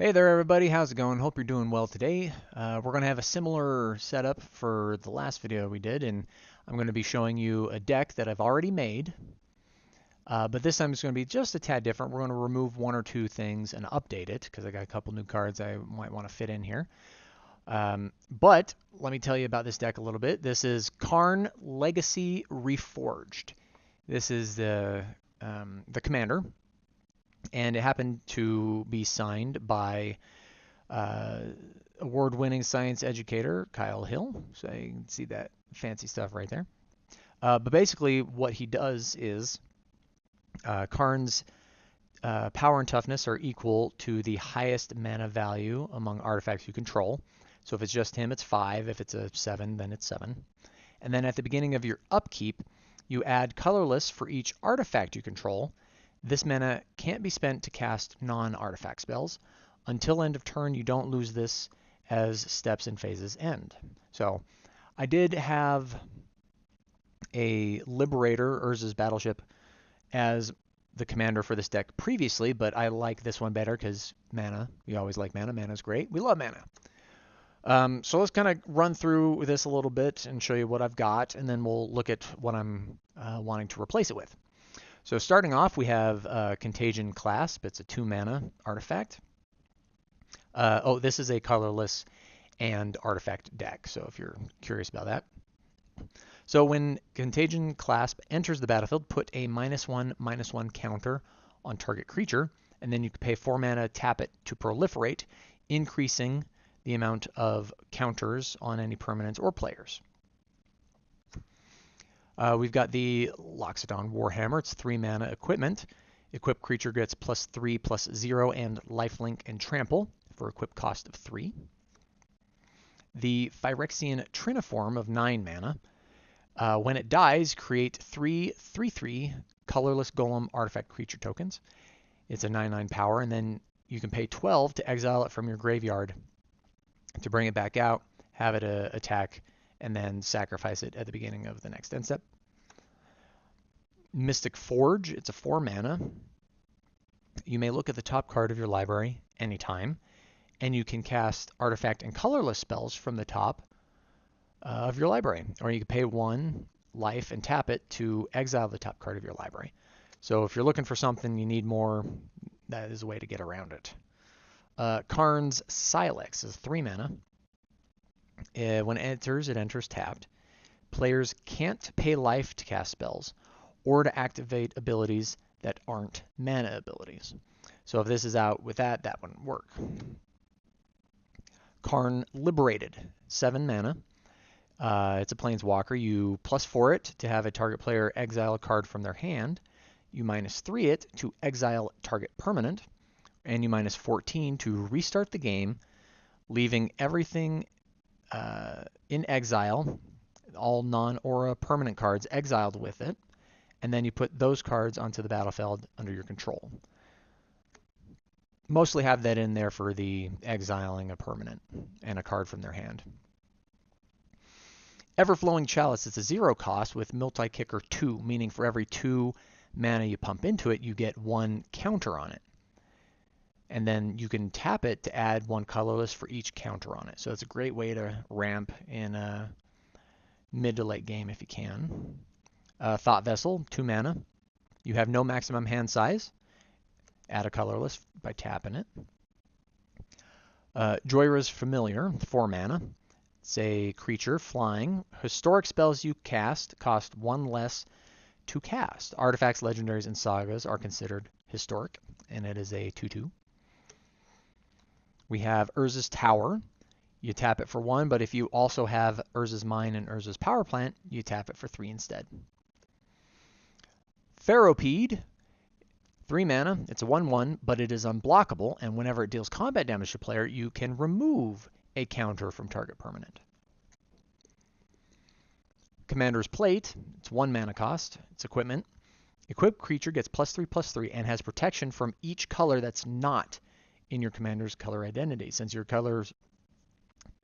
Hey there, everybody. How's it going? Hope you're doing well today. We're going to have a similar setup for the last video we did, and I'm going to be showing you a deck that I've already made, but this time it's going to be just a tad different. We're going to remove one or two things and update it because I got a couple new cards I might want to fit in here. But let me tell you about this deck a little bit. This is Karn Legacy Reforged. This is the commander, and it happened to be signed by uh, award-winning science educator Kyle Hill. So you can see that fancy stuff right there. But basically, what he does is Karn's power and toughness are equal to the highest mana value among artifacts you control. So if it's just him, it's 5. If it's a 7, then it's 7. And then at the beginning of your upkeep, you add colorless for each artifact you control. This mana can't be spent to cast non-artifact spells. Until end of turn, you don't lose this as steps and phases end. So I did have a Liberator, Urza's Battleship, as the commander for this deck previously, but I like this one better because mana. We always like mana. Mana's great. We love mana. So let's kind of run through this a little bit and show you what I've got, and then we'll look at what I'm wanting to replace it with. So starting off, we have Contagion Clasp. It's a 2 mana artifact. This is a colorless and artifact deck, so if you're curious about that. So when Contagion Clasp enters the battlefield, put a -1/-1 counter on target creature, and then you can pay 4 mana, tap it to proliferate, increasing the amount of counters on any permanents or players. We've got the Loxodon Warhammer. It's 3 mana equipment. Equipped creature gets +3/+0 and lifelink and trample for equip cost of 3. The Phyrexian Triniform of 9 mana. When it dies, create 3/3/3 colorless golem artifact creature tokens. It's a 9/9 power, and then you can pay 12 to exile it from your graveyard to bring it back out, have it attack, and then sacrifice it at the beginning of the next end step. Mystic Forge, it's a 4 mana. You may look at the top card of your library anytime, and you can cast artifact and colorless spells from the top of your library. Or you can pay 1 life and tap it to exile the top card of your library. So if you're looking for something you need more, that is a way to get around it. Karn's Silex is 3 mana. When it enters tapped. Players can't pay life to cast spells or to activate abilities that aren't mana abilities. So if this is out with that, that wouldn't work. Karn Liberated, 7 mana. It's a planeswalker. You +4 it to have a target player exile a card from their hand. You -3 it to exile target permanent. And you -14 to restart the game, leaving everything in exile, all non-aura permanent cards exiled with it, and then you put those cards onto the battlefield under your control. Mostly have that in there for the exiling a permanent and a card from their hand. Everflowing Chalice, it's a 0 cost with multi-kicker 2, meaning for every 2 mana you pump into it, you get 1 counter on it. And then you can tap it to add 1 colorless for each counter on it. So it's a great way to ramp in a mid to late game if you can. Thought Vessel, 2 mana. You have no maximum hand size. Add a colorless by tapping it. Joyra's Familiar, 4 mana. It's a creature, flying. Historic spells you cast cost 1 less to cast. Artifacts, legendaries, and sagas are considered historic, and it is a 2/2. We have Urza's Tower. You tap it for 1, but if you also have Urza's Mine and Urza's Power Plant, you tap it for 3 instead. Ferropede, 3 mana. It's a 1/1, but it is unblockable, and whenever it deals combat damage to a player, you can remove a counter from target permanent. Commander's Plate, it's 1 mana cost. It's equipment. Equipped creature gets +3/+3 and has protection from each color that's not in your commander's color identity. Since your color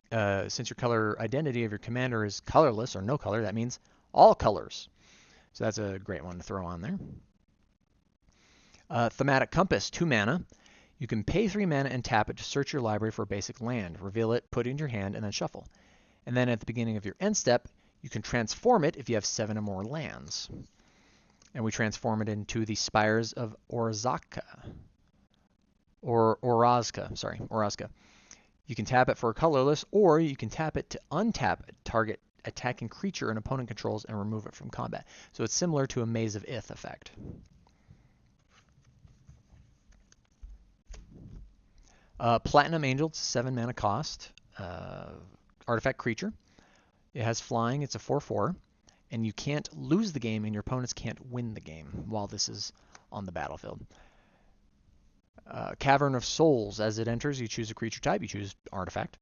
identity of your commander is colorless or no color, that means all colors. So that's a great one to throw on there. Thematic Compass, 2 mana. You can pay 3 mana and tap it to search your library for a basic land, reveal it, put it in your hand, and then shuffle. And then at the beginning of your end step, you can transform it if you have 7 or more lands. And we transform it into the Spires of Orazca. Orazca. You can tap it for a colorless, or you can tap it to untap a target attacking creature an opponent controls and remove it from combat. So it's similar to a Maze of Ith effect. Platinum Angel, it's a 7 mana cost. Artifact creature. It has flying, it's a 4/4. And you can't lose the game and your opponents can't win the game while this is on the battlefield. Cavern of Souls. As it enters, you choose a creature type. You choose Artifact.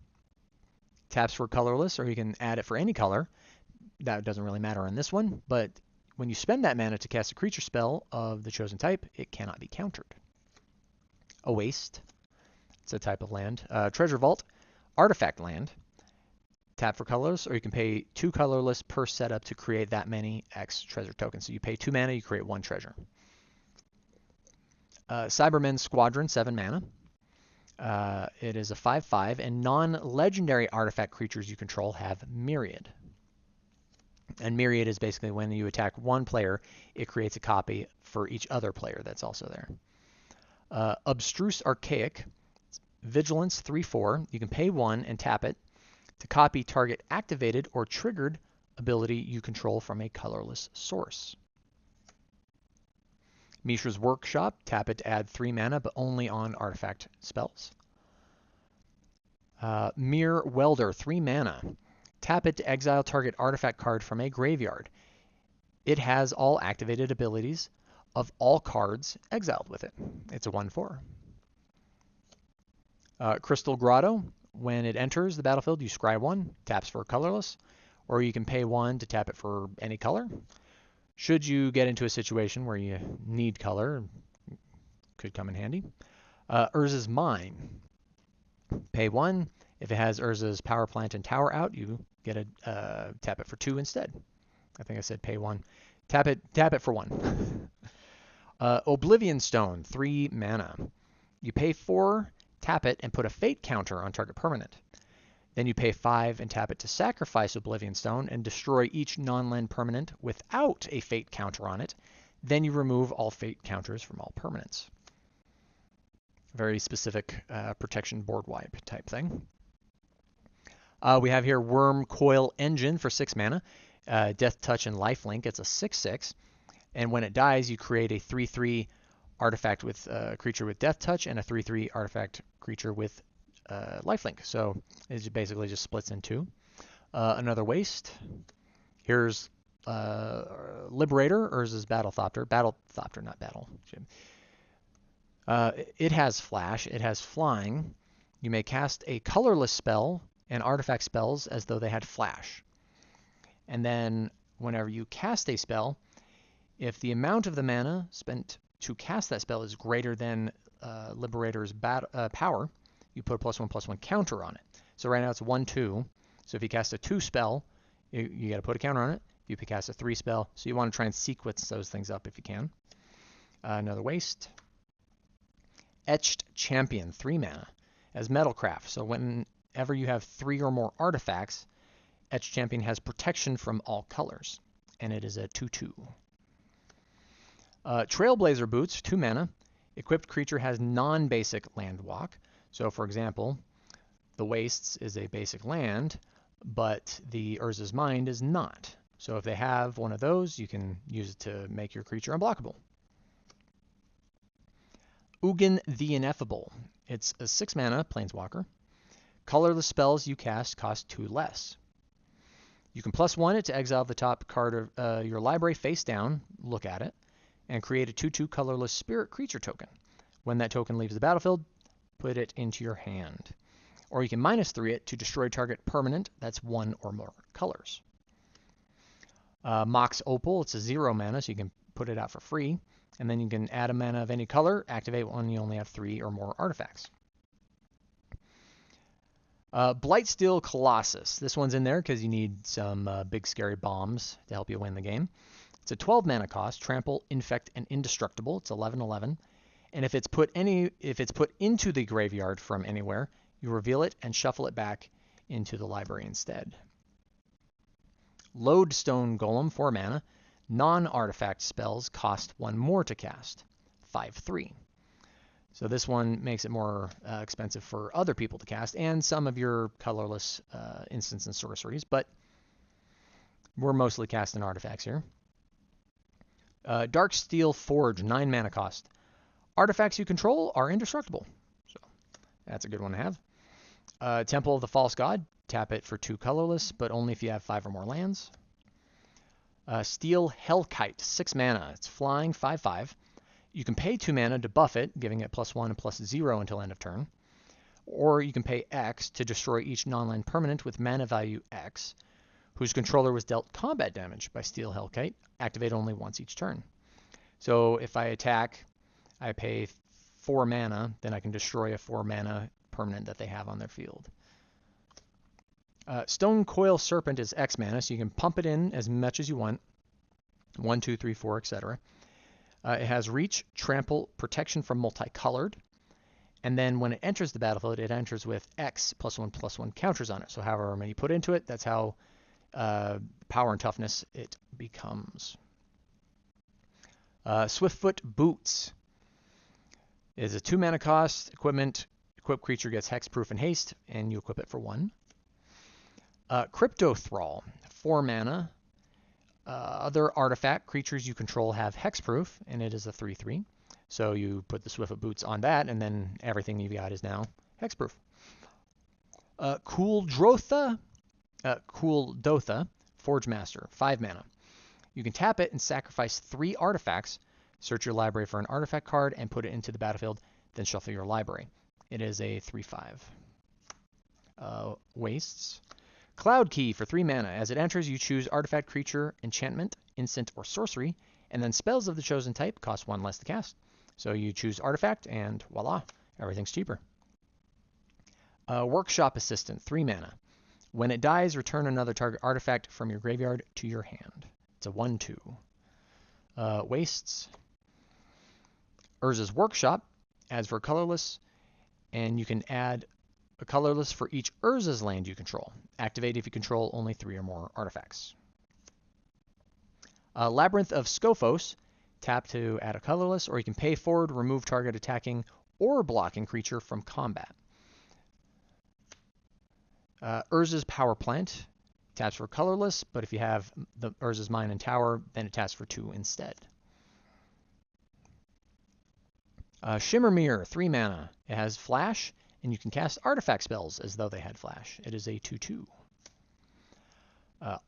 Taps for colorless, or you can add it for any color. That doesn't really matter on this one, but when you spend that mana to cast a creature spell of the chosen type, it cannot be countered. A Waste. It's a type of land. Treasure Vault. Artifact land. Tap for colorless, or you can pay 2 colorless per setup to create that many X treasure tokens. So you pay 2 mana, you create 1 treasure. Cybermen Squadron, 7 mana. It is a 5/5, and non-legendary artifact creatures you control have Myriad. And Myriad is basically when you attack one player, it creates a copy for each other player that's also there. Abstruse Archaic, Vigilance, 3/4. You can pay 1 and tap it to copy target activated or triggered ability you control from a colorless source. Mishra's Workshop, tap it to add 3 mana, but only on artifact spells. Mere Welder, 3 mana. Tap it to exile target artifact card from a graveyard. It has all activated abilities of all cards exiled with it. It's a 1/4. Crystal Grotto, when it enters the battlefield, you scry 1, taps for colorless, or you can pay 1 to tap it for any color. Should you get into a situation where you need color, could come in handy. Urza's Mine. Pay 1. If it has Urza's Power Plant and Tower out, you get a tap it for 2 instead. I think I said pay 1. Tap it for 1. Oblivion Stone, 3 mana. You pay 4, tap it, and put a fate counter on target permanent. Then you pay 5 and tap it to sacrifice Oblivion Stone and destroy each non-land permanent without a fate counter on it. Then you remove all fate counters from all permanents. Very specific protection board wipe type thing. We have here Worm Coil Engine for 6 mana. Death Touch and Lifelink. It's a 6/6. And when it dies, you create a 3/3 artifact with creature with Death Touch and a 3/3 artifact creature with lifelink. So it basically just splits in 2. Another waste. Here's Liberator, Urza's Battlethopter. Battlethopter, not Battle. It has flash. It has flying. You may cast a colorless spell and artifact spells as though they had flash. And then whenever you cast a spell, if the amount of the mana spent to cast that spell is greater than Liberator's power, you put a +1/+1 counter on it. So right now it's 1/2. So if you cast a 2 spell, you got to put a counter on it. If you cast a 3 spell, so you want to try and sequence those things up if you can. Another waste. Etched Champion, 3 mana, as Metalcraft. So whenever you have 3 or more artifacts, Etched Champion has protection from all colors, and it is a 2/2. Trailblazer Boots, 2 mana. Equipped creature has non-basic land walk. So for example, the Wastes is a basic land, but the Urza's Mind is not. So if they have one of those, you can use it to make your creature unblockable. Ugin the Ineffable. It's a 6 mana planeswalker. Colorless spells you cast cost 2 less. You can +1 it to exile the top card of your library face down, look at it, and create a 2/2 colorless spirit creature token. When that token leaves the battlefield, put it into your hand. Or you can -3 it to destroy target permanent that's 1 or more colors. Mox Opal, it's a 0 mana, so you can put it out for free. And then you can add a mana of any color, activate when you only have 3 or more artifacts. Blightsteel Colossus. This one's in there because you need some big scary bombs to help you win the game. It's a 12 mana cost, Trample, Infect, and Indestructible. It's 11/11. And if it's put into the graveyard from anywhere, you reveal it and shuffle it back into the library instead. Lodestone Golem, 4 mana. Non-artifact spells cost 1 more to cast, 5/3. So this one makes it more expensive for other people to cast, and some of your colorless instants and sorceries, but we're mostly casting artifacts here. Darksteel Forge, 9 mana cost. Artifacts you control are indestructible, so that's a good one to have. Temple of the False God, tap it for 2 colorless, but only if you have 5 or more lands. Steel Hellkite, 6 mana. It's flying, 5/5. You can pay 2 mana to buff it, giving it +1 and +0 until end of turn. Or you can pay X to destroy each non-land permanent with mana value X, whose controller was dealt combat damage by Steel Hellkite. Activate only once each turn. So if I attack, I pay 4 mana, then I can destroy a 4 mana permanent that they have on their field. Stone Coil Serpent is X mana, so you can pump it in as much as you want. 1, 2, 3, 4, etc. It has reach, trample, protection from multicolored, and then when it enters the battlefield, it enters with X +1/+1 counters on it. So however many you put into it, that's how power and toughness it becomes. Swiftfoot Boots is a 2 mana cost. Equipped creature gets hexproof and haste, and you equip it for 1. Crypto Thrall, 4 mana. Other artifact creatures you control have hexproof, and it is a 3/3. So you put the Swiftfoot Boots on that, and then everything you've got is now hexproof. Cool Dotha, Forge Master, 5 mana. You can tap it and sacrifice 3 artifacts, search your library for an artifact card, and put it into the battlefield, then shuffle your library. It is a 3/5. Wastes. Cloud Key for 3 mana. As it enters, you choose artifact, creature, enchantment, instant, or sorcery, and then spells of the chosen type cost 1 less to cast. So you choose artifact, and voila, everything's cheaper. Workshop Assistant, 3 mana. When it dies, return another target artifact from your graveyard to your hand. It's a 1/2. Wastes. Urza's Workshop adds for colorless, and you can add a colorless for each Urza's land you control. Activate if you control only 3 or more artifacts. Labyrinth of Scophos, tap to add a colorless, or you can pay forward, remove target attacking or blocking creature from combat. Urza's Power Plant, taps for colorless, but if you have the Urza's Mine and Tower, then it taps for 2 instead. Shimmer Mirror, 3 mana. It has flash, and you can cast artifact spells as though they had flash. It is a 2/2.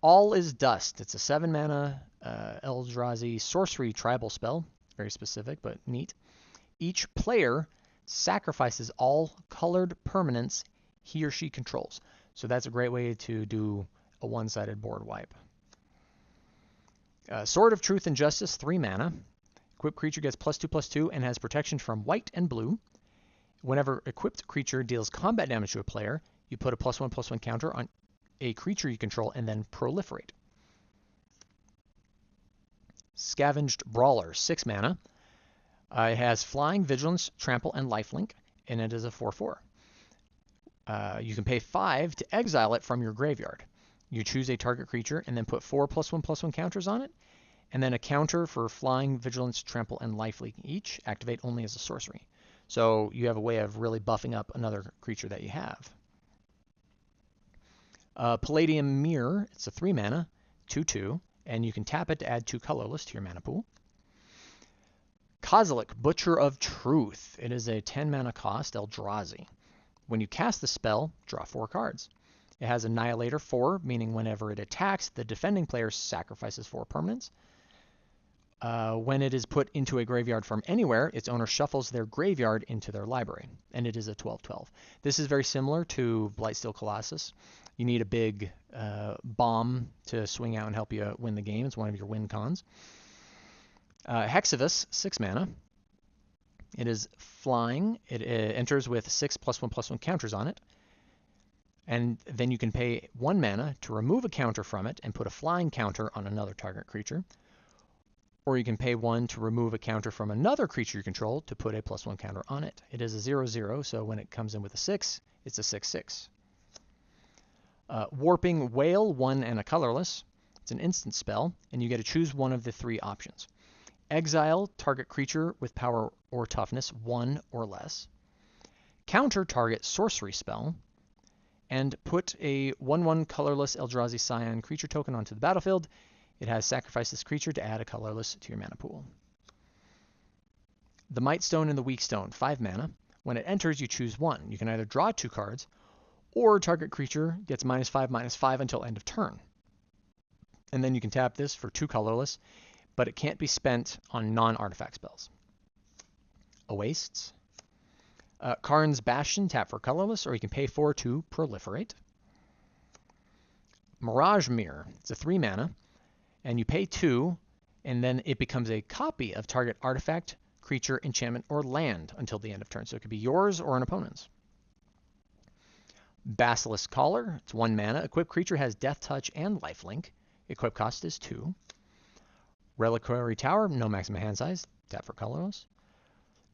All is Dust. It's a 7 mana Eldrazi sorcery tribal spell. Very specific, but neat. Each player sacrifices all colored permanents he or she controls. So that's a great way to do a one-sided board wipe. Sword of Truth and Justice, 3 mana. Equipped creature gets +2/+2 and has protection from white and blue. Whenever equipped creature deals combat damage to a player, you put a +1/+1 counter on a creature you control and then proliferate. Scavenged Brawler, 6 mana. It has Flying, Vigilance, Trample, and Lifelink, and it is a 4/4. You can pay 5 to exile it from your graveyard. You choose a target creature and then put 4 +1/+1 counters on it, and then a counter for Flying, Vigilance, Trample, and Lifelink each. Activate only as a sorcery. So you have a way of really buffing up another creature that you have. Palladium Mirror, it's a 3 mana, 2/2, and you can tap it to add 2 colorless to your mana pool. Kozilek, Butcher of Truth. It is a 10 mana cost Eldrazi. When you cast the spell, draw 4 cards. It has Annihilator 4, meaning whenever it attacks, the defending player sacrifices 4 permanents. When it is put into a graveyard from anywhere, its owner shuffles their graveyard into their library, and it is a 12/12. This is very similar to Blightsteel Colossus. You need a big bomb to swing out and help you win the game. It's one of your win cons. Hexavus, 6 mana. It is flying. It enters with 6 +1/+1 counters on it. And then you can pay 1 mana to remove a counter from it and put a flying counter on another target creature. or you can pay 1 to remove a counter from another creature you control to put a +1 counter on it. It is a 0/0, so when it comes in with a 6, it's a 6/6. Warping Whale, 1 and a colorless. It's an instant spell, and you get to choose one of the 3 options. Exile target creature with power or toughness 1 or less. Counter target sorcery spell, and put a 1/1 colorless Eldrazi Scion creature token onto the battlefield. It has sacrificed this creature to add a colorless to your mana pool. The Might Stone and the Weak Stone, 5 mana. When it enters, you choose 1. You can either draw 2 cards, or target creature gets -5/-5 until end of turn. And then you can tap this for 2 colorless, but it can't be spent on non-artifact spells. Wastes. Karn's Bastion, tap for colorless, or you can pay 4 to proliferate. Mirage Mirror, it's a 3 mana, and you pay 2, and then it becomes a copy of target artifact, creature, enchantment, or land until the end of turn. So it could be yours or an opponent's. Basilisk Collar, it's 1 mana. Equipped creature has Death Touch and Lifelink. Equip cost is 2. Reliquary Tower, no maximum hand size, tap for colorless.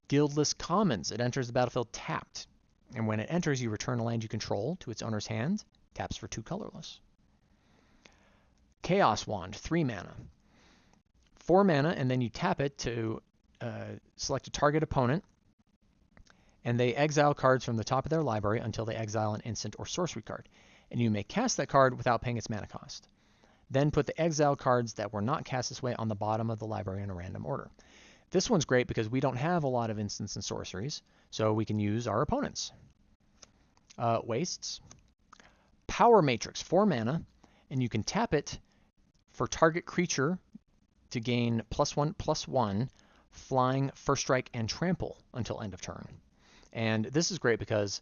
Guildless Commons, it enters the battlefield tapped, and when it enters, you return a land you control to its owner's hand, taps for 2 colorless. Chaos Wand, 3 mana. 4 mana, and then you tap it to select a target opponent, and they exile cards from the top of their library until they exile an instant or sorcery card, and you may cast that card without paying its mana cost. Then put the exile cards that were not cast this way on the bottom of the library in a random order. This one's great because we don't have a lot of instants and sorceries, so we can use our opponents. Wastes. Power Matrix, 4 mana, and you can tap it for target creature to gain +1/+1, flying, first strike, and trample until end of turn. And this is great because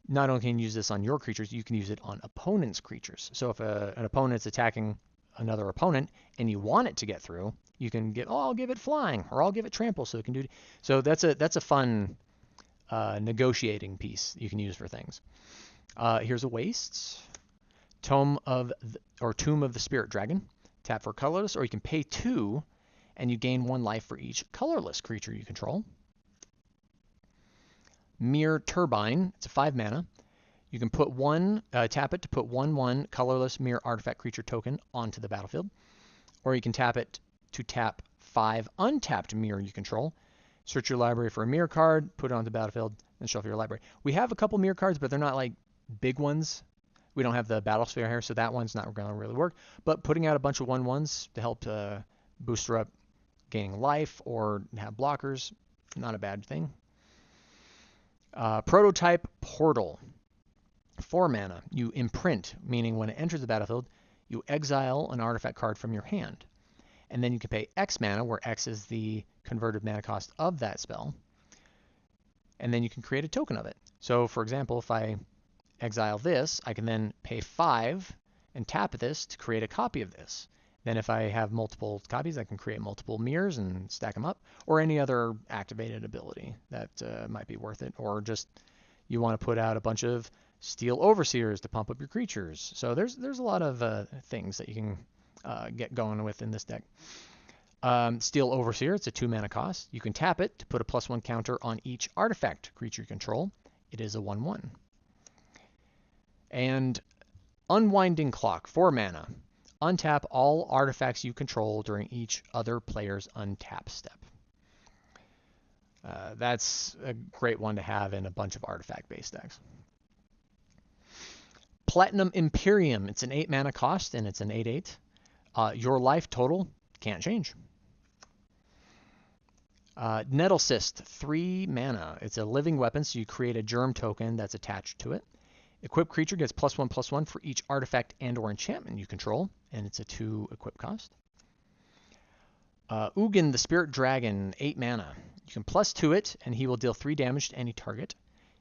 not only can you use this on your creatures, you can use it on opponents' creatures. So if an opponent's attacking another opponent and you want it to get through, you can get, I'll give it flying, or I'll give it trample, so it can do. So that's a fun negotiating piece you can use for things. Here's a Wastes. Tomb of the Spirit Dragon. Tap for colorless, or you can pay 2, and you gain 1 life for each colorless creature you control. Mirror Turbine, it's a 5 mana. You can put tap it to put 1/1 colorless mirror artifact creature token onto the battlefield, or you can tap it to tap 5 untapped mirror you control. Search your library for a mirror card, put it on the battlefield, and shuffle your library. We have a couple mirror cards, but they're not like big ones. We don't have the Battlesphere here, so that one's not going to really work. But putting out a bunch of 1/1s to help booster up gaining life or have blockers, not a bad thing. Prototype Portal, 4 mana. You imprint, meaning when it enters the battlefield, you exile an artifact card from your hand. And then you can pay X mana, where X is the converted mana cost of that spell. And then you can create a token of it. So, for example, if I exile this, I can then pay 5 and tap this to create a copy of this. Then if I have multiple copies, I can create multiple mirrors and stack them up, or any other activated ability that might be worth it. Or just you want to put out a bunch of Steel Overseers to pump up your creatures. So there's a lot of things that you can get going with in this deck. Steel Overseer, it's a 2 mana cost. You can tap it to put a +1 counter on each artifact creature you control. It is a 1/1. And Unwinding Clock, 4 mana. Untap all artifacts you control during each other player's untap step. That's a great one to have in a bunch of artifact-based decks. Platinum Imperium, it's an 8 mana cost, and it's an 8/8. Your life total can't change. Nettle Cyst, 3 mana. It's a living weapon, so you create a germ token that's attached to it. Equipped creature gets +1/+1 for each artifact and or enchantment you control, and it's a 2 equip cost. Ugin the Spirit Dragon, 8 mana. You can +2 it, and he will deal 3 damage to any target.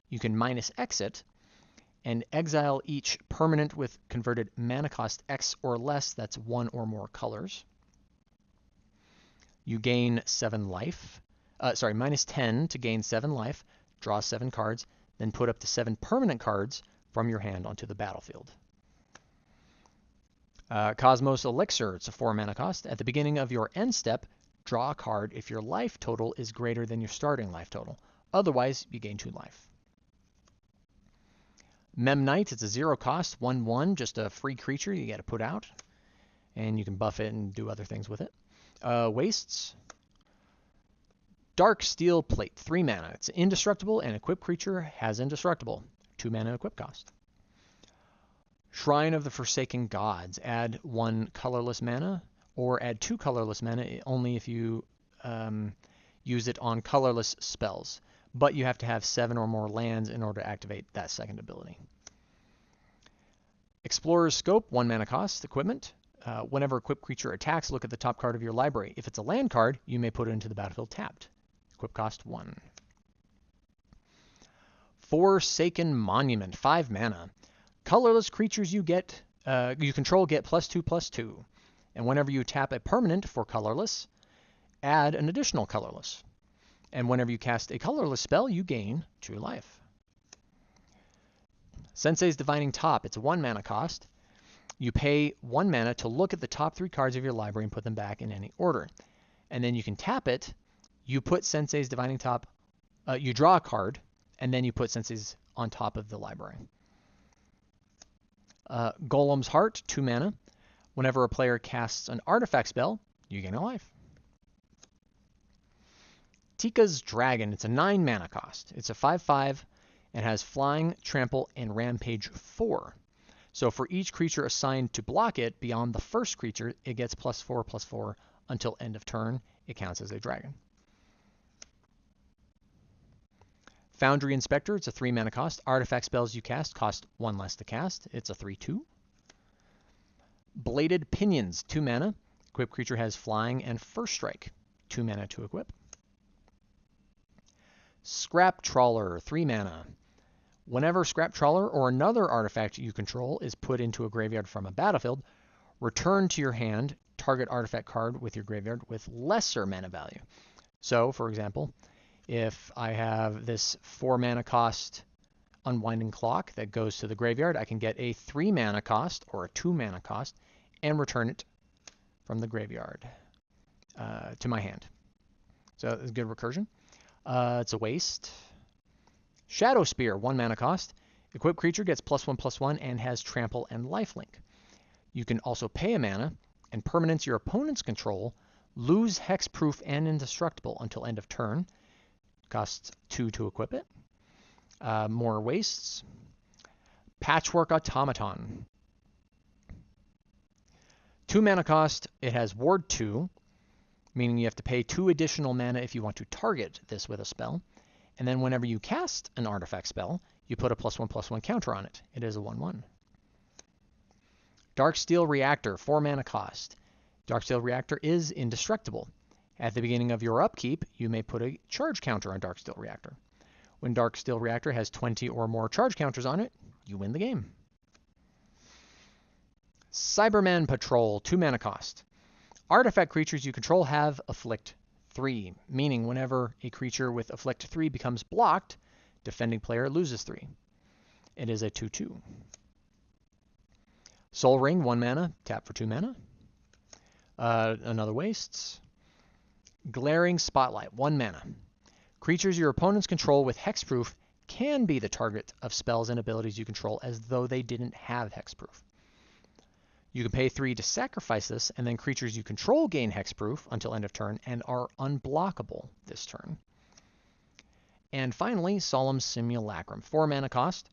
You can -X it, and exile each permanent with converted mana cost X or less that's 1 or more colors. You gain 7 life. -10 to gain 7 life, draw 7 cards, then put up to 7 permanent cards from your hand onto the battlefield. Cosmos Elixir, it's a 4 mana cost. At the beginning of your end step, draw a card if your life total is greater than your starting life total. Otherwise, you gain 2 life. Memnite, it's a 0 cost, 1/1, just a free creature you got to put out. And you can buff it and do other things with it. Wastes. Dark Steel Plate, 3 mana. It's indestructible, and equipped creature has indestructible. 2 mana equip cost. Shrine of the Forsaken Gods. Add 1 colorless mana, or add 2 colorless mana only if you use it on colorless spells. But you have to have 7 or more lands in order to activate that second ability. Explorer's Scope, 1 mana cost, equipment. Whenever equipped creature attacks, look at the top card of your library. If it's a land card, you may put it into the battlefield tapped. Equip cost 1. Forsaken Monument, 5 mana. Colorless creatures you control get +2/+2. And whenever you tap a permanent for colorless, add an additional colorless. And whenever you cast a colorless spell, you gain 2 life. Sensei's Divining Top, it's a 1 mana cost. You pay 1 mana to look at the top 3 cards of your library and put them back in any order. And then you can tap it, you put Sensei's Divining Top, you draw a card, and then you put Sensei's on top of the library. Golem's Heart, 2 mana. Whenever a player casts an artifact spell, you gain a life. Tika's Dragon, it's a 9 mana cost. It's a 5/5 and has Flying, Trample, and Rampage 4. So for each creature assigned to block it beyond the first creature, it gets +4/+4 until end of turn. It counts as a dragon. Foundry Inspector, it's a 3 mana cost. Artifact spells you cast cost 1 less to cast. It's a 3/2. Bladed Pinions, 2 mana. Equipped creature has Flying and First Strike. 2 mana to equip. Scrap Trawler, 3 mana. Whenever Scrap Trawler or another artifact you control is put into a graveyard from a battlefield, return to your hand target artifact card with your graveyard with lesser mana value. So, for example, if I have this 4 mana cost Unwinding Clock that goes to the graveyard, I can get a 3 mana cost or a 2 mana cost and return it from the graveyard to my hand. So it's good recursion. It's a waste. Shadow Spear, 1 mana cost. Equipped creature gets +1/+1 and has Trample and Lifelink. You can also pay a mana, and permanents your opponents control lose hexproof and indestructible until end of turn. Costs 2 to equip it. More wastes. Patchwork Automaton. 2 mana cost. It has Ward 2, meaning you have to pay 2 additional mana if you want to target this with a spell. And then whenever you cast an artifact spell, you put a +1/+1 counter on it. It is a 1/1. Darksteel Reactor, 4 mana cost. Darksteel Reactor is indestructible. At the beginning of your upkeep, you may put a charge counter on Darksteel Reactor. When Darksteel Reactor has 20 or more charge counters on it, you win the game. Cyberman Patrol, 2 mana cost. Artifact creatures you control have Afflict 3, meaning whenever a creature with Afflict 3 becomes blocked, defending player loses 3. It is a 2/2. Soul Ring, 1 mana, tap for 2 mana. Another wastes. Glaring Spotlight, 1 mana. Creatures your opponents control with hexproof can be the target of spells and abilities you control as though they didn't have hexproof. You can pay 3 to sacrifice this, and then creatures you control gain hexproof until end of turn and are unblockable this turn. And finally, Solemn Simulacrum, 4 mana cost.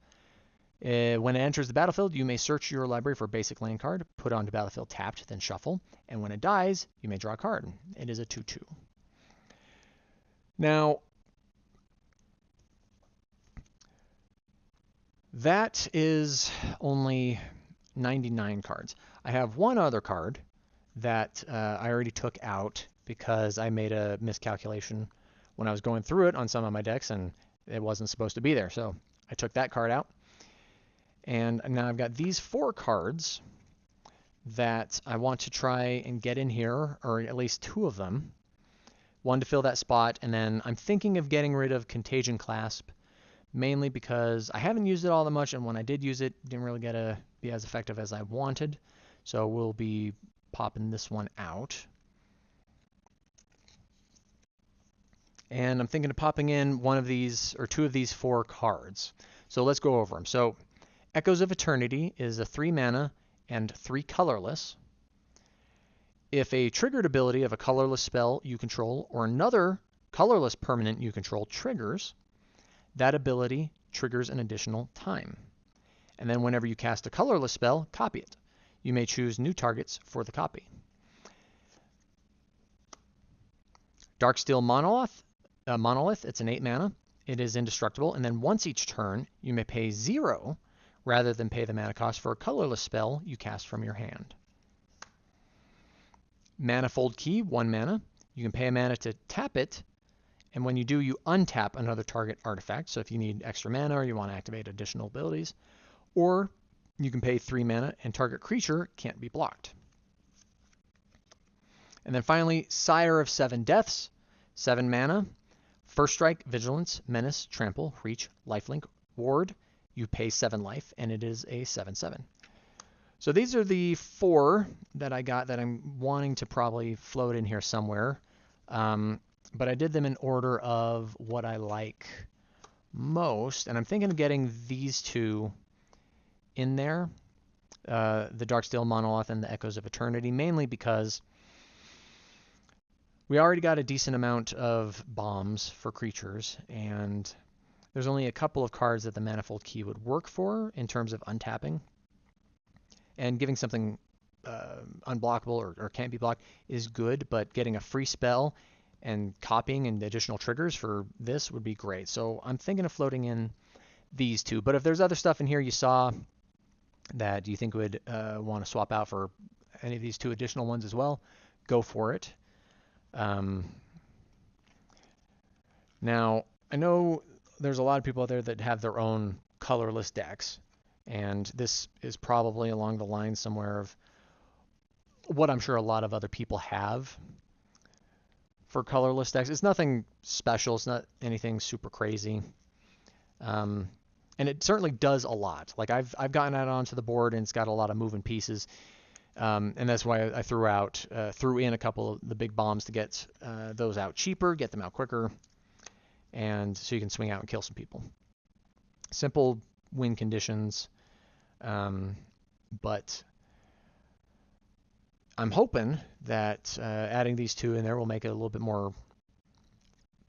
When it enters the battlefield, you may search your library for a basic land card, put it onto battlefield tapped, then shuffle. And when it dies, you may draw a card. It is a 2/2. Now, that is only 99 cards. I have one other card that I already took out because I made a miscalculation when I was going through it on some of my decks, and it wasn't supposed to be there. So I took that card out. And now I've got these 4 cards that I want to try and get in here, or at least 2 of them. One to fill that spot, and then I'm thinking of getting rid of Contagion Clasp, mainly because I haven't used it all that much, and when I did use it, didn't really get to be as effective as I wanted. So we'll be popping this one out. and I'm thinking of popping in one of these or two of these 4 cards. So let's go over them. So Echoes of Eternity is a 3 mana and 3 colorless. If a triggered ability of a colorless spell you control or another colorless permanent you control triggers, that ability triggers an additional time. And then whenever you cast a colorless spell, copy it. You may choose new targets for the copy. Darksteel Monolith, it's an 8 mana. It is indestructible, and then once each turn, you may pay 0 rather than pay the mana cost for a colorless spell you cast from your hand. Manifold Key, 1 mana. You can pay a mana to tap it, and when you do, you untap another target artifact. So if you need extra mana or you want to activate additional abilities, or you can pay 3 mana and target creature can't be blocked. And then finally, Sire of 7 Deaths, 7 mana. First strike, vigilance, menace, trample, reach, lifelink, ward. You pay 7 life, and it is a 7/7. So these are the 4 that I got that I'm wanting to probably float in here somewhere. But I did them in order of what I like most, and I'm thinking of getting these 2 in there, the Darksteel Monolith and the Echoes of Eternity, mainly because we already got a decent amount of bombs for creatures, and there's only a couple of cards that the Manifold Key would work for in terms of untapping. And giving something unblockable or can't be blocked is good, but getting a free spell and copying and additional triggers for this would be great. So I'm thinking of floating in these 2. But if there's other stuff in here you saw that you think would want to swap out for any of these 2 additional ones as well, go for it. Now, I know there's a lot of people out there that have their own colorless decks, and this is probably along the line somewhere of what I'm sure a lot of other people have for colorless decks. It's nothing special. It's not anything super crazy. And it certainly does a lot. Like I've gotten that onto the board, and it's got a lot of moving pieces. And that's why I threw in a couple of the big bombs to get those out cheaper, get them out quicker, and so you can swing out and kill some people. Simple win conditions, but I'm hoping that adding these 2 in there will make it a little bit more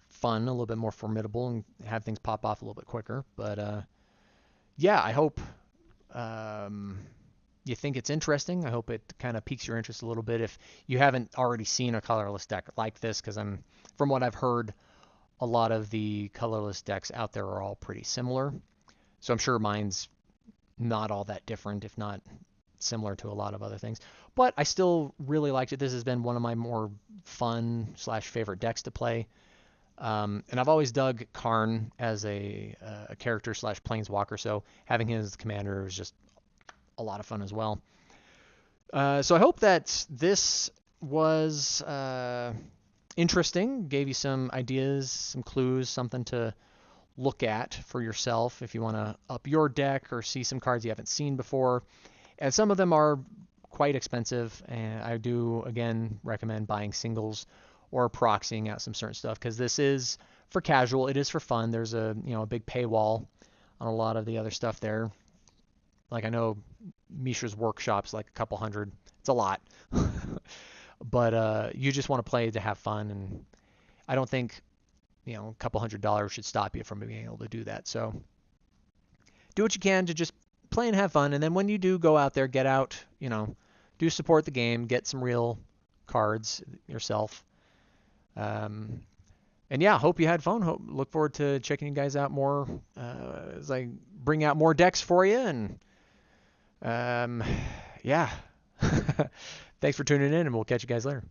fun, a little bit more formidable, and have things pop off a little bit quicker. But yeah, I hope you think it's interesting. I hope it kind of piques your interest a little bit if you haven't already seen a colorless deck like this, because from what I've heard, a lot of the colorless decks out there are all pretty similar. So I'm sure mine's not all that different, if not similar to a lot of other things. But I still really liked it. This has been one of my more fun / favorite decks to play. And I've always dug Karn as a character / planeswalker, so having him as the commander is just a lot of fun as well. So I hope that this was interesting, gave you some ideas, some clues, something to look at for yourself if you want to up your deck or see some cards you haven't seen before. And some of them are quite expensive, and I do, again, recommend buying singles or proxying out some certain stuff, because this is for casual, it is for fun. There's a big paywall on a lot of the other stuff there. Like I know Mishra's Workshop's like a couple hundred. It's a lot. But you just want to play to have fun, and I don't think a couple $100 should stop you from being able to do that. So do what you can to just play and have fun, and then when you do go out there, get out, do support the game, get some real cards yourself. And yeah, hope you had fun. Look forward to checking you guys out more as I bring out more decks for you. And yeah, thanks for tuning in, and we'll catch you guys later.